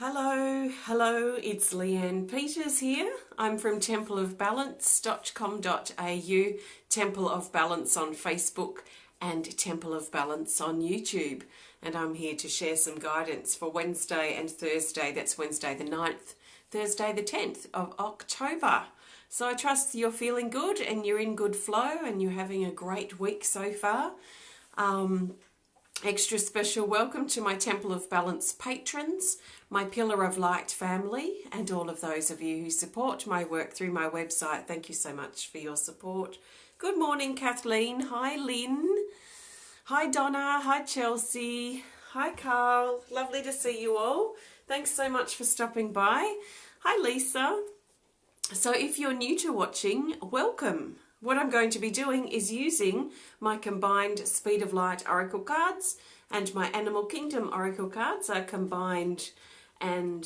Hello, it's Leanne Peters here. I'm from templeofbalance.com.au, Temple of Balance on Facebook and Temple of Balance on YouTube. And I'm here to share some guidance for Wednesday and Thursday. That's Wednesday the 9th, Thursday the 10th of October. So I trust you're feeling good and you're in good flow and you're having a great week so far. Extra special welcome to my Temple of Balance patrons, my Pillar of Light family, and all of those of you who support my work through my website. Thank you so much for your support. Good morning, Kathleen. Hi, Lynn. Hi, Donna. Hi, Chelsea. Hi, Carl. Lovely to see you all. Thanks so much for stopping by. Hi, Lisa. So if you're new to watching, welcome. What I'm going to be doing is using my combined Speed of Light Oracle cards and my Animal Kingdom Oracle cards are combined, and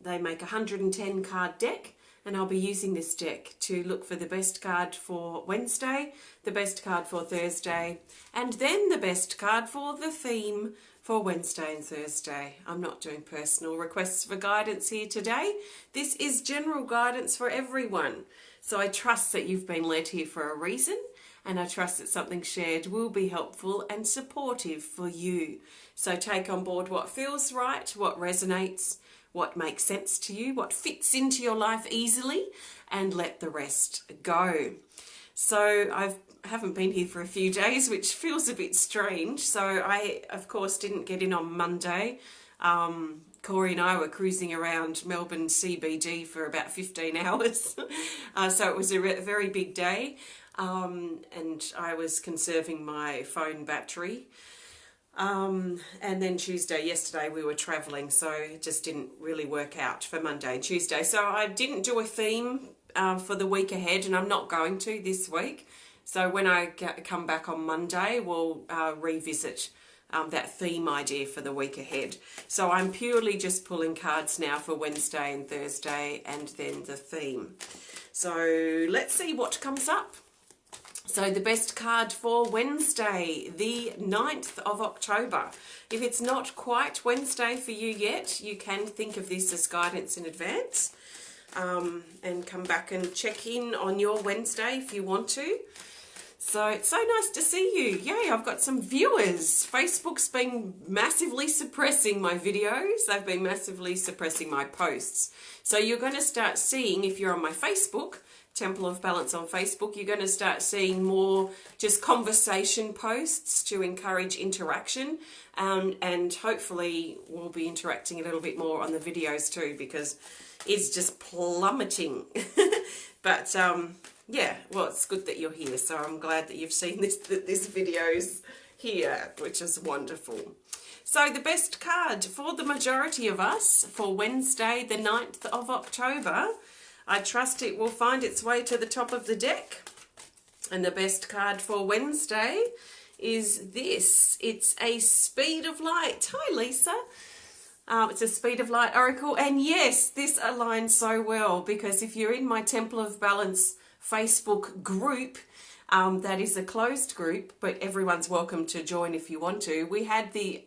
they make a 110 card deck, and I'll be using this deck to look for the best card for Wednesday, the best card for Thursday, and then the best card for the theme for Wednesday and Thursday. I'm not doing personal requests for guidance here today. This is general guidance for everyone. So I trust that you've been led here for a reason, and I trust that something shared will be helpful and supportive for you. So take on board what feels right, what resonates, what makes sense to you, what fits into your life easily, and let the rest go. So I haven't been here for a few days, which feels a bit strange. So I, of course, didn't get in on Monday. Corey and I were cruising around Melbourne CBD for about 15 hours. So it was a very big day. And I was conserving my phone battery. And then yesterday we were travelling, so it just didn't really work out for Monday and Tuesday. So I didn't do a theme for the week ahead, and I'm not going to this week. So when I come back on Monday, we'll revisit that theme idea for the week ahead. So I'm purely just pulling cards now for Wednesday and Thursday and then the theme. So let's see what comes up. So the best card for Wednesday, the 9th of October. If it's not quite Wednesday for you yet, you can think of this as guidance in advance, and come back and check in on your Wednesday if you want to. So it's so nice to see you. Yay, I've got some viewers. Facebook's been massively suppressing my videos. They've been massively suppressing my posts. So you're going to start seeing, if you're on my Facebook, Temple of Balance on Facebook, you're going to start seeing more just conversation posts to encourage interaction. And hopefully we'll be interacting a little bit more on the videos too, because it's just plummeting. But yeah, well, it's good that you're here. So I'm glad that you've seen this video's here, which is wonderful. So the best card for the majority of us for Wednesday, the 9th of October, I trust it will find its way to the top of the deck. And the best card for Wednesday is this. It's a Speed of Light. Hi, Lisa. It's a Speed of Light Oracle. And yes, this aligns so well, because if you're in my Temple of Balance Facebook group, that is a closed group, but everyone's welcome to join if you want to. We had the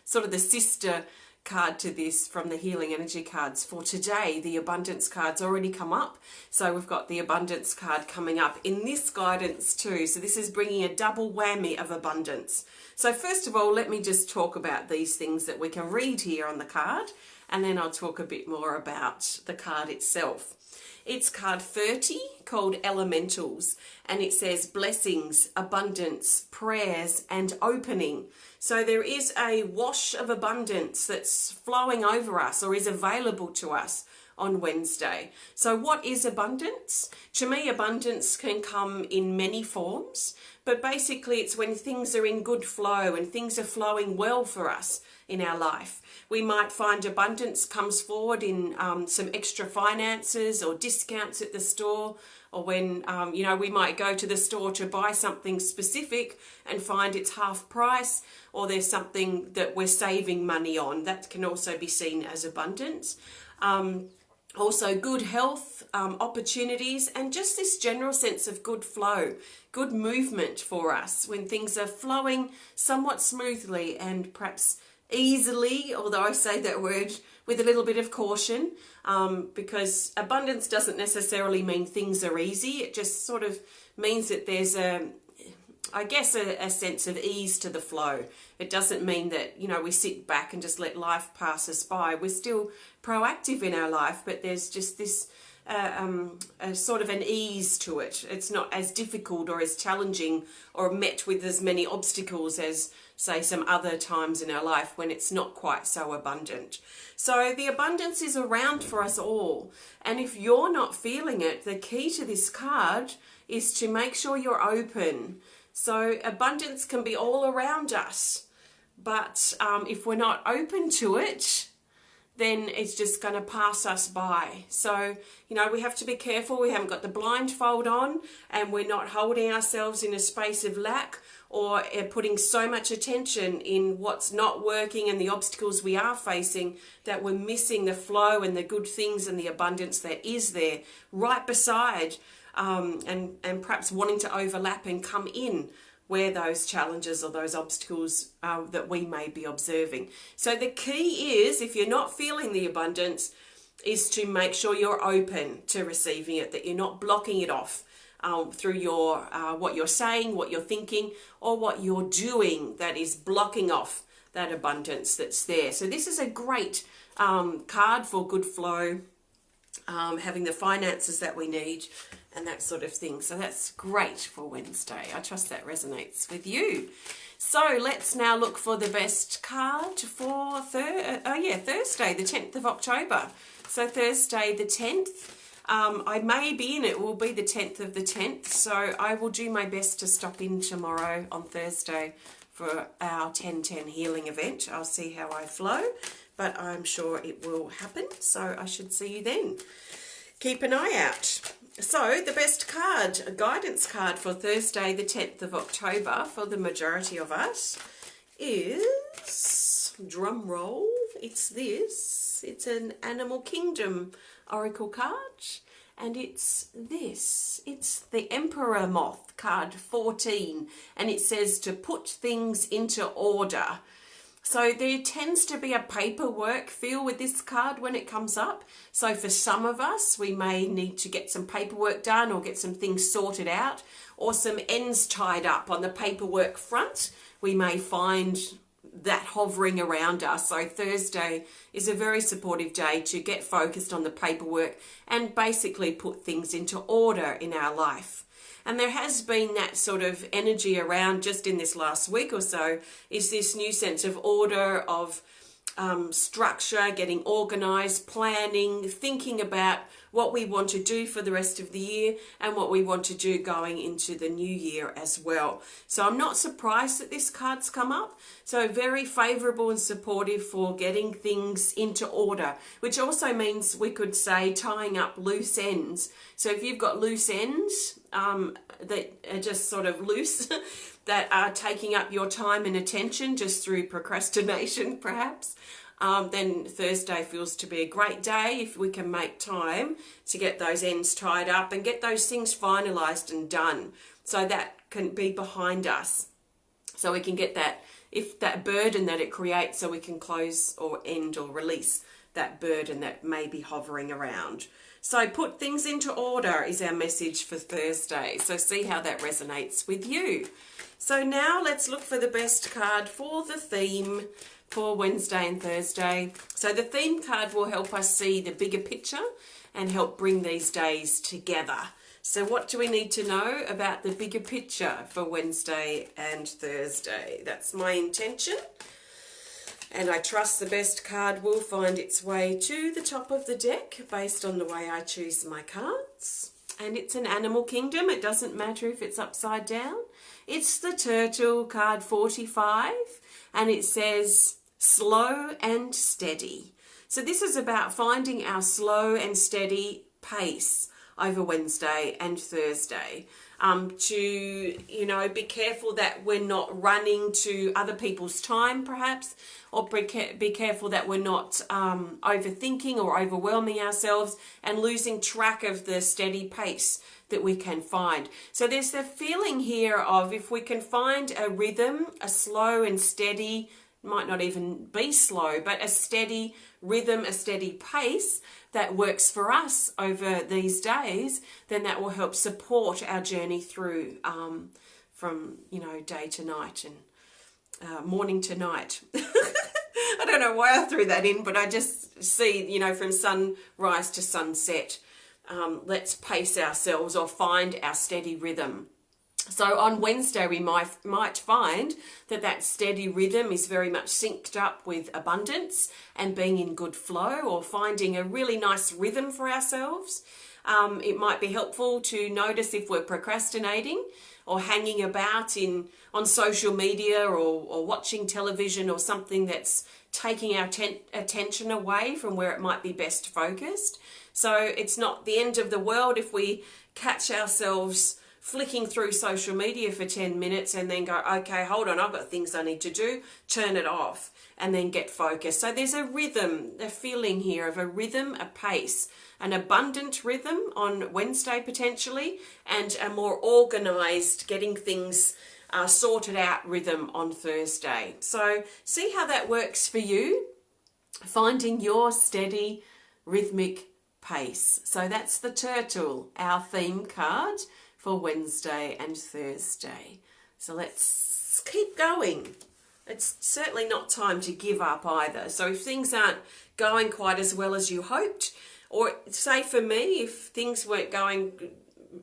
sort of the sister card to this from the Healing Energy cards for today. The Abundance card's already come up, so we've got the Abundance card coming up in this guidance too. So this is bringing a double whammy of abundance. So first of all, let me just talk about these things that we can read here on the card, and then I'll talk a bit more about the card itself. It's card 30, called Elementals, and it says blessings, abundance, prayers, and opening. So there is a wash of abundance that's flowing over us or is available to us on Wednesday. So what is abundance? To me, abundance can come in many forms, but basically it's when things are in good flow and things are flowing well for us in our life. We might find abundance comes forward in some extra finances or discounts at the store, or when, we might go to the store to buy something specific and find it's half price, or there's something that we're saving money on. That can also be seen as abundance. Also good health, opportunities, and just this general sense of good flow, good movement for us when things are flowing somewhat smoothly and perhaps easily, although I say that word with a little bit of caution, because abundance doesn't necessarily mean things are easy. It just sort of means that there's a sense of ease to the flow. It doesn't mean that, we sit back and just let life pass us by. We're still proactive in our life, but there's just this a sort of an ease to it. It's not as difficult or as challenging or met with as many obstacles as, say, some other times in our life when it's not quite so abundant. So the abundance is around for us all. And if you're not feeling it, the key to this card is to make sure you're open. So abundance can be all around us, but if we're not open to it, then it's just going to pass us by. So, we have to be careful. We haven't got the blindfold on, and we're not holding ourselves in a space of lack or putting so much attention in what's not working and the obstacles we are facing that we're missing the flow and the good things and the abundance that is there right beside, and perhaps wanting to overlap and come in where those challenges or those obstacles that we may be observing. So the key is, if you're not feeling the abundance, is to make sure you're open to receiving it, that you're not blocking it off through your what you're saying, what you're thinking, or what you're doing that is blocking off that abundance that's there. So this is a great card for good flow, having the finances that we need, and that sort of thing. So that's great for Wednesday. I trust that resonates with you. So let's now look for the best card for Thursday, the 10th of October. So Thursday the 10th, I may be in, it will be the 10th of the 10th. So I will do my best to stop in tomorrow on Thursday for our 10-10 healing event. I'll see how I flow, but I'm sure it will happen. So I should see you then. Keep an eye out. So the best card, a guidance card for Thursday the 10th of October for the majority of us is, drum roll, it's this. It's an Animal Kingdom Oracle card, and it's this. It's the Emperor Moth, card 14, and it says to put things into order. So there tends to be a paperwork feel with this card when it comes up. So for some of us, we may need to get some paperwork done or get some things sorted out, or some ends tied up on the paperwork front. We may find that hovering around us. So Thursday is a very supportive day to get focused on the paperwork and basically put things into order in our life. And there has been that sort of energy around just in this last week or so, is this new sense of order, of structure, getting organised, planning, thinking about what we want to do for the rest of the year and what we want to do going into the new year as well. So I'm not surprised that this card's come up. So very favourable and supportive for getting things into order, which also means we could say tying up loose ends. So if you've got loose ends that are just sort of loose, that are taking up your time and attention just through procrastination perhaps, then Thursday feels to be a great day if we can make time to get those ends tied up and get those things finalised and done, so that can be behind us, so we can get that, if that burden that it creates, so we can close or end or release that burden that may be hovering around. So put things into order is our message for Thursday. So see how that resonates with you. So now let's look for the best card for the theme for Wednesday and Thursday. So the theme card will help us see the bigger picture and help bring these days together. So what do we need to know about the bigger picture for Wednesday and Thursday? That's my intention. And I trust the best card will find its way to the top of the deck based on the way I choose my cards. And it's an Animal Kingdom. It doesn't matter if it's upside down. It's the Turtle, card 45, and it says slow and steady. So this is about finding our slow and steady pace over Wednesday and Thursday. To, be careful that we're not running to other people's time perhaps, or be careful that we're not overthinking or overwhelming ourselves and losing track of the steady pace that we can find. So there's the feeling here of, if we can find a rhythm, a slow and steady, might not even be slow, but a steady rhythm, a steady pace that works for us over these days, then that will help support our journey through from, day to night and morning to night. I don't know why I threw that in, but I just see, from sunrise to sunset, let's pace ourselves or find our steady rhythm. So on Wednesday, we might find that steady rhythm is very much synced up with abundance and being in good flow, or finding a really nice rhythm for ourselves. It might be helpful to notice if we're procrastinating or hanging about on social media or watching television or something that's taking our attention away from where it might be best focused. So it's not the end of the world if we catch ourselves flicking through social media for 10 minutes and then go, okay, hold on, I've got things I need to do, turn it off, and then get focused. So there's a rhythm, a feeling here of a rhythm, a pace, an abundant rhythm on Wednesday potentially, and a more organized, getting things sorted out rhythm on Thursday. So see how that works for you, finding your steady rhythmic pace. So that's the turtle, our theme card for Wednesday and Thursday. So let's keep going. It's certainly not time to give up either. So if things aren't going quite as well as you hoped, or say for me, if things weren't going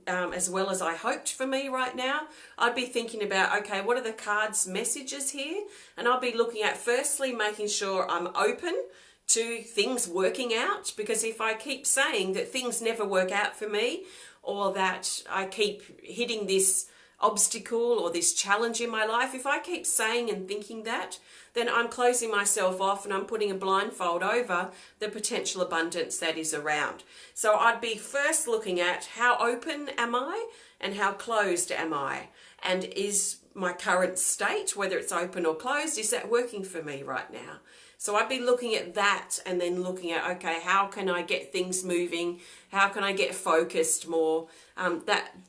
as well as I hoped for me right now, I'd be thinking about, okay, what are the cards' messages here? And I'll be looking at, firstly, making sure I'm open to things working out, because if I keep saying that things never work out for me, or that I keep hitting this obstacle or this challenge in my life, if I keep saying and thinking that, then I'm closing myself off and I'm putting a blindfold over the potential abundance that is around. So I'd be first looking at, how open am I and how closed am I? And is my current state, whether it's open or closed, is that working for me right now? So I'd be looking at that and then looking at, okay, how can I get things moving? How can I get focused more?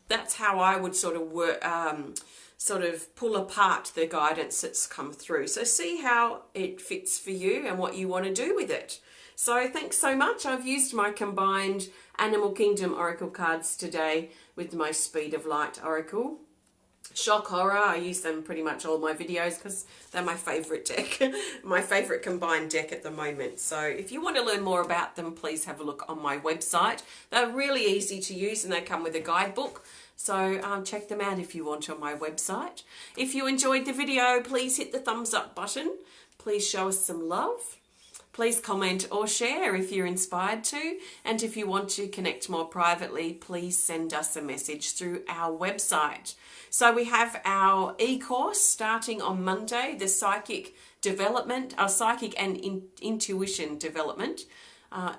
That's how I would sort of work, pull apart the guidance that's come through. So see how it fits for you and what you want to do with it. So thanks so much. I've used my combined Animal Kingdom Oracle cards today with my Speed of Light Oracle. Shock Horror, I use them pretty much all my videos because they're my favourite deck, my favourite combined deck at the moment. So if you want to learn more about them, please have a look on my website. They're really easy to use and they come with a guidebook. So check them out if you want on my website. If you enjoyed the video, please hit the thumbs up button. Please show us some love. Please comment or share if you're inspired to. And if you want to connect more privately, please send us a message through our website. So we have our e-course starting on Monday, the Psychic Development, our Psychic and Intuition Development.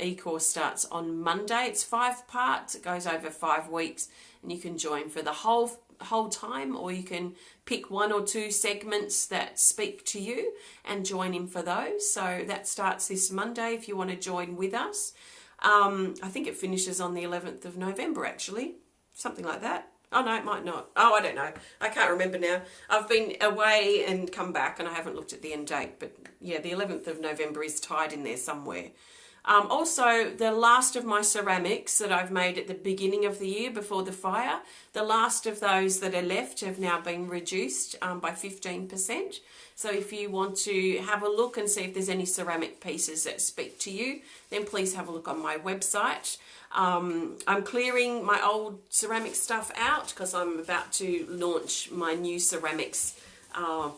E-course starts on Monday. It's 5 parts. It goes over 5 weeks, and you can join for the whole time, or you can pick 1 or 2 segments that speak to you and join in for those. So that starts this Monday if you want to join with us. I think it finishes on the 11th of November, actually, something like that. Oh, no, it might not. Oh, I don't know. I can't remember now. I've been away and come back and I haven't looked at the end date. But yeah, the 11th of November is tied in there somewhere. Also, the last of my ceramics that I've made at the beginning of the year before the fire, the last of those that are left have now been reduced by 15%. So if you want to have a look and see if there's any ceramic pieces that speak to you, then please have a look on my website. I'm clearing my old ceramic stuff out because I'm about to launch my new ceramics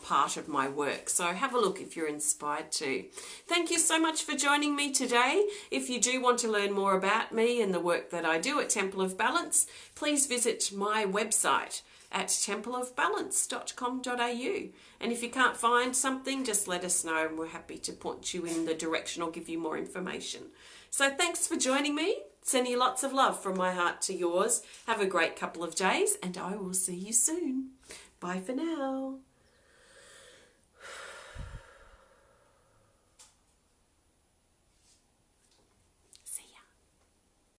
part of my work. So have a look if you're inspired to. Thank you so much for joining me today. If you do want to learn more about me and the work that I do at Temple of Balance, please visit my website at templeofbalance.com.au. And if you can't find something, just let us know and we're happy to point you in the direction or give you more information. So thanks for joining me. Sending you lots of love from my heart to yours. Have a great couple of days and I will see you soon. Bye for now.